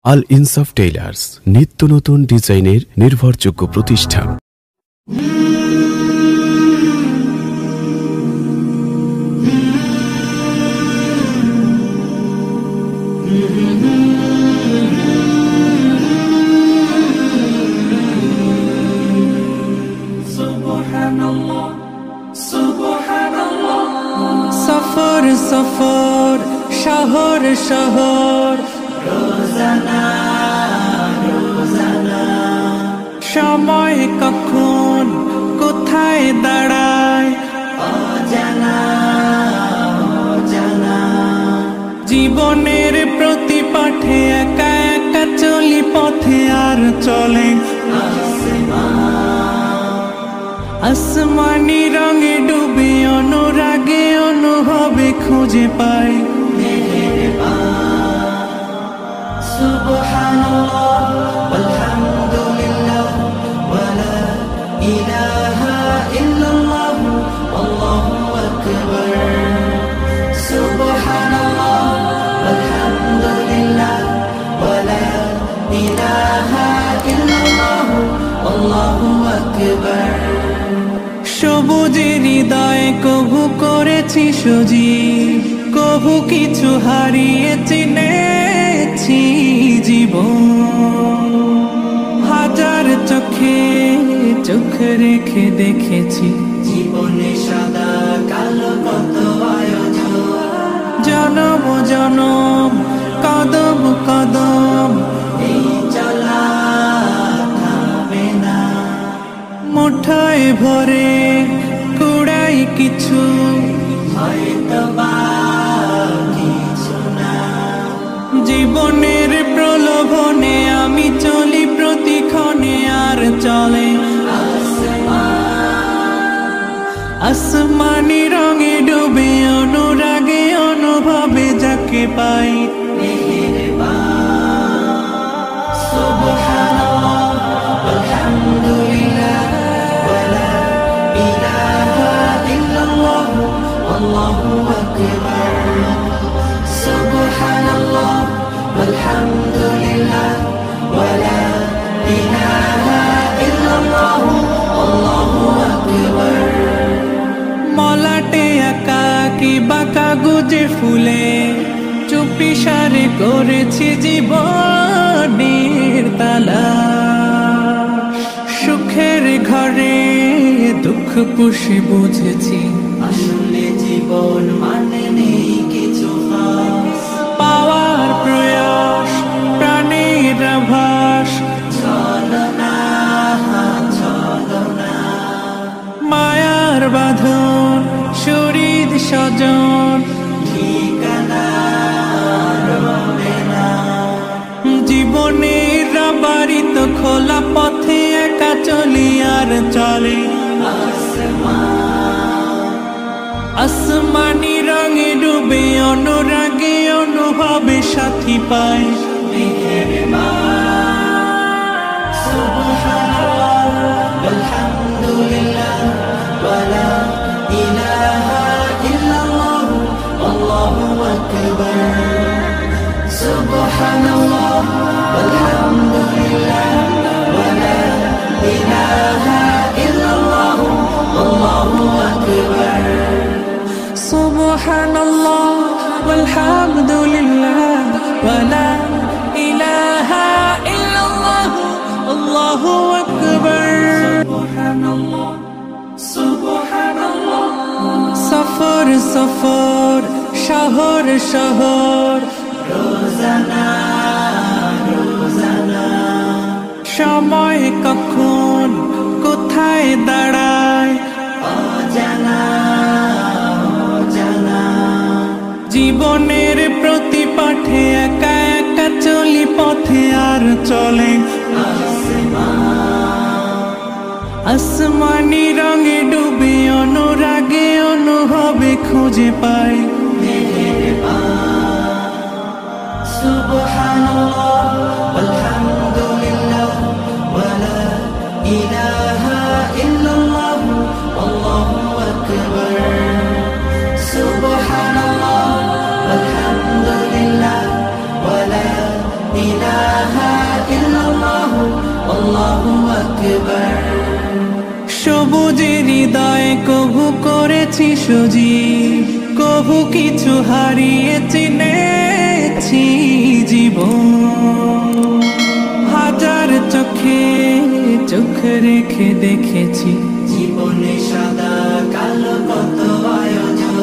আল ইনসাফ টেইলার্স, নিত্য নতুন ডিজাইনের নির্ভরযোগ্য প্রতিষ্ঠান। সফর সফর শহর শহর রোজানা রোজানা, সময় কখন কোথায় দাঁড়ায় অজানা অজানা। জীবনের প্রতি পাঠে একা একা চলি পথে আর চলে আসমানি রঙে ডুবে অনুরাগে অনুভবে খুঁজে পাই সুবহানাল্লাহ ওয়ালহামদুলিল্লাহ ওয়ালা ইলাহা ইল্লাল্লাহ আল্লাহু আকবার। সুবহানাল্লাহ ওয়ালহামদুলিল্লাহ ওয়ালা ইলাহা ইল্লাল্লাহ আল্লাহু আকবার। সবুজের হৃদয় কভু করেছি সজীব, কভু কিছু হারিয়ে চিনেছি জীবন। হাজার চোখে চোখ রেখে দেখেছি জীবনে সাদা কালো কত আয়োজন। জনম জনম কদম কদম এই চলা থামে না। মুঠোয় ভরে কুড়াই কিছু হয়তো বা কিছু না। জীবনের প্রলোভনে আমি চলি প্রতিক্ষণে আর চলে আসমানি রঙে ডুবে অনুরাগে অনুভবে যাকে পাই সুবহানাল্লাহ আলহামদুলিল্লাহ ওয়ালা ইলাহা ইল্লাল্লাহ আল্লাহু আকবার। সুবহানাল্লাহ আলহামদুলিল্লাহ ওয়ালা ইলাহা ইল্লাল্লাহ আল্লাহু আকবার। মলাটে একাকী বাঁকা গুজে ফুলে চুপি সারে করেছি জীবনের তালা। সুখের ঘরে দুঃখ পুষে বুঝেছি আসলে জীবন মানে নেই কিছু খাস। পাওয়ার প্রয়াস প্রাণের আভাস ছলনা ছলনা। মায়ার বাঁধন শরীর স্বজন ঠিকানা রবে না। জীবনের বাড়িত খোলা পথে একা চলি আর চলে আসমানি রঙে ডুবে অনুরাগে অনুভবে সাথী পায় সুবহানাল্লাহ আলহামদুলিল্লাহ ওয়ালা ইলাহা ইল্লাল্লাহ আল্লাহু আকবার। সুবহানাল্লাহ আলহামদুলিল্লাহ ওয়ালা ইলাহা ইল্লাল্লাহ আল্লাহু আকবার। সুবহানাল্লাহ ওয়ালহামদুলিল্লাহ ওয়ালা ইলাহা ইল্লাল্লাহ আল্লাহু আকবার। সুবহানাল্লাহ সুবহানাল্লাহ। সফর সফর শহর শহর রোজানা রোজানা, সময় কখন কোথায় দাঁড়ায় অজানা অজানা। জীবনের প্রতি পাঠে একা একা চলি পথে আর চলে আসমানি রঙে ডুবে অনুরাগে অনুভবে খুঁজে পাই সুবহানাল্লাহ আলহামদুলিল্লাহ ওয়ালা ইলাহা ইল্লাল্লাহ আল্লাহু আকবার। সুবহানাল্লাহ আলহামদুলিল্লাহ ওয়ালা ইলাহা আল্লাহু আকবার। সবুজের হৃদয়ে কভু করেছি সজীব, কভু কিছু হারিয়ে চিনেছি জীবন। হাজার চোখে চোখ রেখে দেখেছি জীবনে সাদা কালো কত আয়োজন।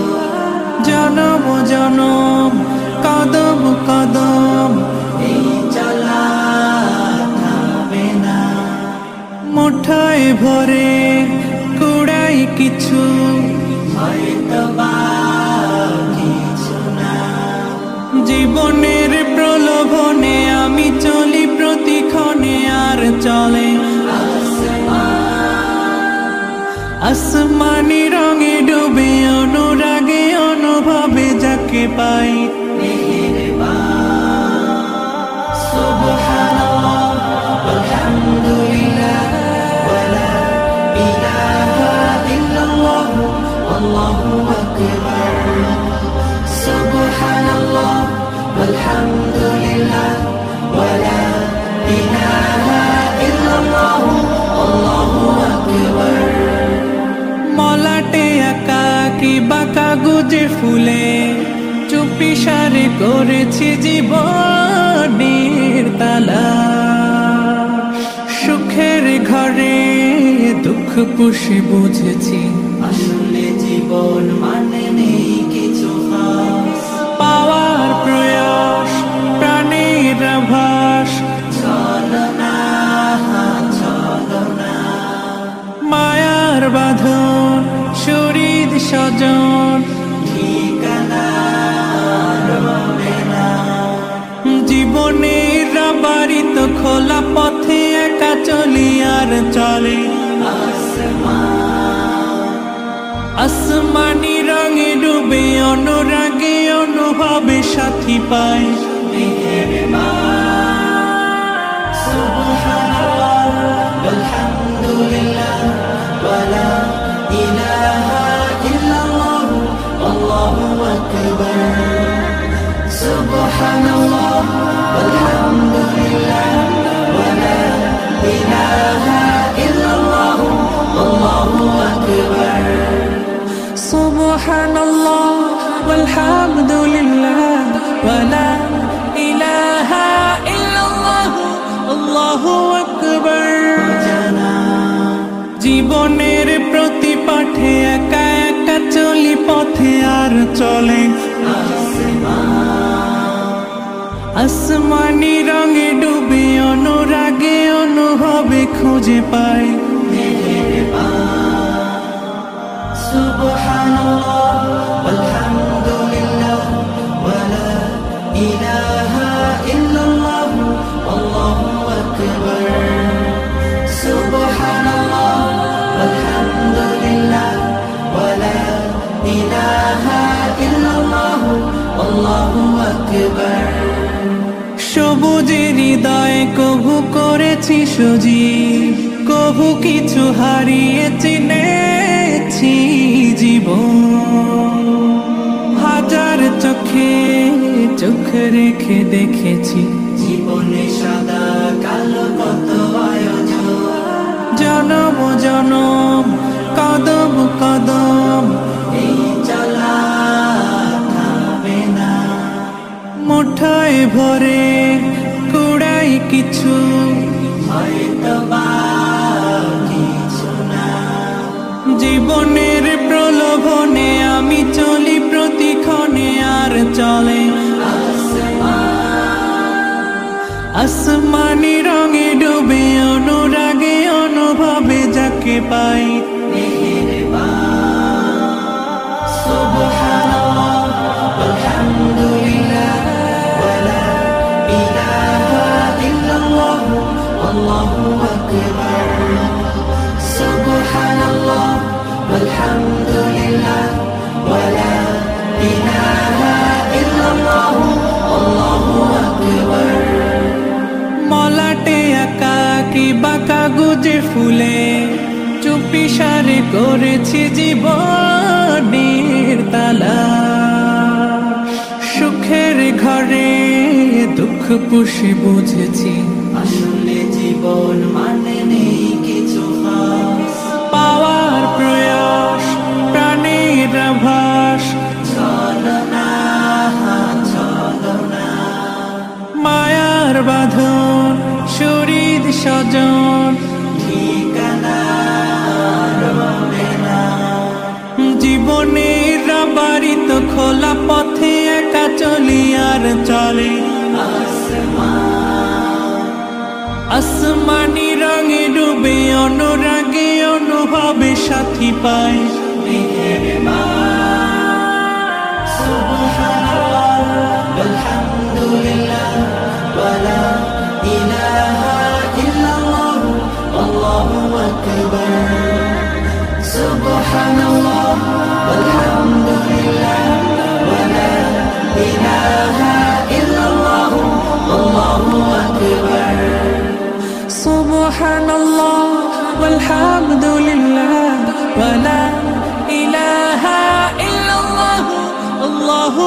জনম জনম কদম কদম এই চলা থামবে না। মুঠোয় ভরে কুড়াই কিছু হয়তো বা কিছু না। জীবনের প্রলোভনে আমি চলি প্রতিক্ষণে, আর চলে আসমানি রঙে ডুবে অনুরাগে অনুভবে যাকে পাই সুবহানাল্লাহ আলহামদুলিল্লাহ ওয়ালা ইলাহা ইল্লাল্লাহ আল্লাহু আকবার। সুবহানাল্লাহ আলহামদুলিল্লাহ ওয়ালা ইলাহা ইল্লাল্লাহ আল্লাহু আকবার। মলাটে আঁকা কি বাঁকা গুজে ফুলে চুপি সারে করেছি জীবনের তালা। সুখের ঘরে দুঃখ পুষে বুঝেছি আসলে জীবন মানে নেই কিছু খাস। পাওয়ার প্রয়াস প্রাণের আভাস, চলো না চলো না। মায়ার বাঁধন শরীর স্বজন ঠিকানা রবে না। জীবনের বাড়িত খোলা পথে একা চলি, আর চলে আসমানি রঙে ডুবে অনুরাগে অনুভবে সাথী পাই। সুবহানাল্লাহ আলহামদুলিল্লাহ ওয়ালা ইলাহা ইল্লাল্লাহ আল্লাহু আকবার। সুবহানাল্লাহ আলহামদুলিল্লাহ ওয়ালা ইলাহা ইল্লাল্লাহ আল্লাহু আকবার। সুবহানাল্লাহ আলহামদুলিল্লাহ ওয়ালা ইলাহা ইল্লাল্লাহ আল্লাহু আকবার। জীবনের প্রতি পাঠে একা একা চলি পথে, আর চলে আসমানি রঙে ডুবে অনুরাগে অনুভবে খুঁজে পাই। সুবহানাল্লাহ আলহামদুলিল্লাহ ওয়ালা ইলাহা ইল্লাল্লাহ আল্লাহু আকবার। সুবহানাল্লাহ আলহামদুলিল্লাহ ওয়ালা ইলাহা ইল্লাল্লাহ আল্লাহু আকবার। সবুজের হৃদয়ে কভু করেছি সজীব, কভু কিছু হারিয়ে চিনেছি জীবন। হাজার চোখে চোখ রেখে দেখেছি জীবনে সাদা কালো কত আয়োজন। জনম জনম কদম কদম এই চলা থামবে না। মুঠোয় ভরে কুড়াই কিছু হয়তো বা কিছু না। জীবনের প্রলোভনে আমি চলি প্রতিক্ষণে, আর চলে আসমানি রঙে ডুবে অনুরাগে অনুভবে যাকে পাই। সুবহানাল্লাহ আলহামদুলিল্লাহ ওয়ালা ইলাহা ইল্লাল্লাহ আল্লাহু আকবার। সুবহানাল্লাহ আলহামদুলিল্লাহ ওয়ালা ইলাহা ইল্লাল্লাহ আল্লাহু আকবার। মলাটে আঁকা কি বাঁকা গুজে ফুলে চুপি সারে করেছি জীবনের তালা। সুখের ঘরে দুঃখ পুষে বুঝেছি আসলে জীবন মানে আর বাঁধন শরীর স্বজন ঠিকানা রবে না। জীবনের বাড়ি তো খোলা পথে একা চলি আর চলে আসমানি রঙে ডুবে অনুরাগে অনুভবে সাথী পায়। সুবহানাল্লাহ আলহামদুলিল্লাহ ওয়ালা ইলাহা ইল্লাল্লাহ আল্লাহু আকবার। সুবহানাল্লাহ আলহামদুলিল্লাহ ওয়ালা ইলাহা ইল্লাল্লাহ আল্লাহু আকবার। সুবহানাল্লাহ ওয়ালহামদুলিল্লাহ ওয়ালা ইলাহা ইল্লাল্লাহ আল্লাহু